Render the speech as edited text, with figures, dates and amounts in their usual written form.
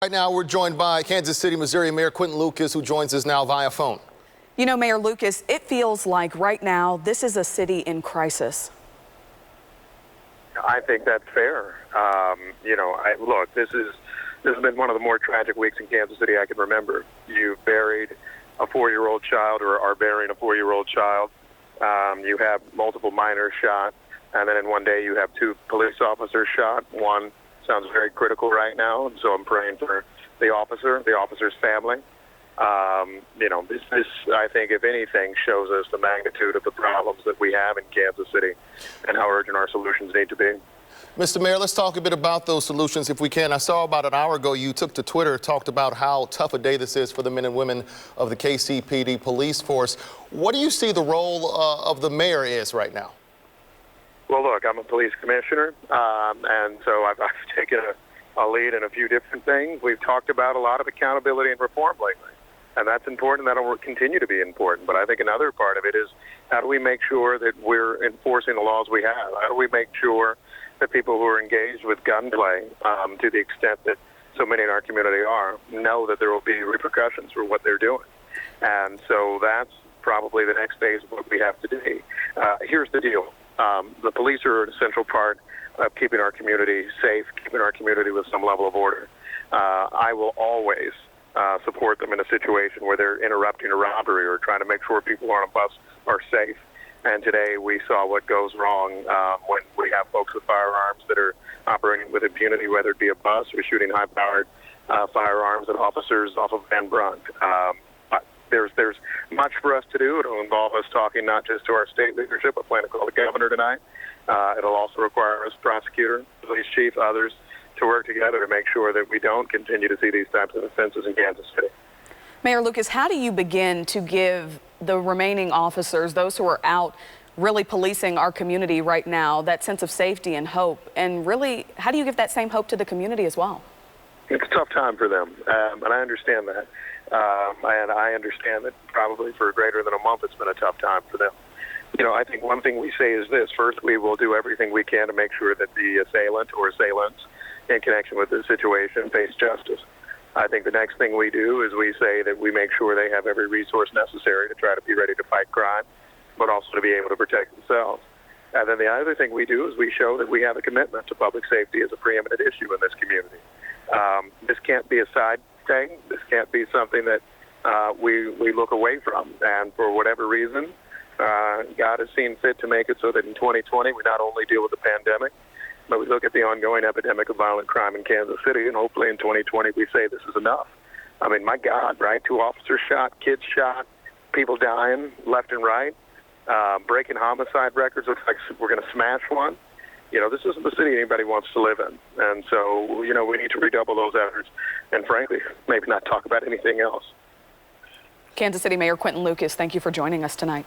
Right now, we're joined by Kansas City, Missouri Mayor Quinton Lucas, who joins us now via phone. You know, Mayor Lucas, it feels like right now this is a city in crisis. I think that's fair. Look, this has been one of the more tragic weeks in Kansas City I can remember. You've buried a 4-year-old child, or are burying a 4-year-old child. You have multiple minors shot, and then in one day you have 2 police officers shot. One sounds very critical right now, and so I'm praying for the officer's family. This, I think, if anything, shows us the magnitude of the problems that we have in Kansas City and how urgent our solutions need to be. Mr. Mayor, let's talk a bit about those solutions if we can. I saw about an hour ago you took to Twitter, talked about how tough a day this is for the men and women of the KCPD police force. What do you see the role of the mayor is right now? Well, look, I'm a police commissioner, and so I've taken a lead in a few different things. We've talked about a lot of accountability and reform lately, and that's important. That will continue to be important. But I think another part of it is how do we make sure that we're enforcing the laws we have? How do we make sure that people who are engaged with gunplay, to the extent that so many in our community are, know that there will be repercussions for what they're doing? And so that's probably the next phase of what we have to do. Here's the deal. The police are an essential part of keeping our community safe, keeping our community with some level of order. I will always support them in a situation where they're interrupting a robbery or trying to make sure people on a bus are safe. And today we saw what goes wrong when we have folks with firearms that are operating with impunity, whether it be a bus or shooting high-powered firearms at officers off of Van Brunt. There's much for us to do. It'll involve us talking not just to our state leadership. I plan to call the governor tonight. It'll also require us, prosecutor, police chief, others, to work together to make sure that we don't continue to see these types of offenses in Kansas City. Mayor Lucas, how do you begin to give the remaining officers, those who are out really policing our community right now, that sense of safety and hope? And really, how do you give that same hope to the community as well? It's a tough time for them, and I understand that. And I understand that probably for greater than a month it's been a tough time for them. You know, I think one thing we say is this. First, we will do everything we can to make sure that the assailant or assailants in connection with this situation face justice. I think the next thing we do is we say that we make sure they have every resource necessary to try to be ready to fight crime, but also to be able to protect themselves. And then the other thing we do is we show that we have a commitment to public safety as a preeminent issue in this community. This can't be a side thing. This can't be something that we look away from. And for whatever reason, God has seen fit to make it so that in 2020 we not only deal with the pandemic, but we look at the ongoing epidemic of violent crime in Kansas City, and hopefully in 2020 we say this is enough. I mean, my God, right? 2 officers shot, kids shot, people dying left and right, breaking homicide records. Looks like we're going to smash one. You know, this isn't the city anybody wants to live in. And so, you know, we need to redouble those efforts and, frankly, maybe not talk about anything else. Kansas City Mayor Quinton Lucas, thank you for joining us tonight.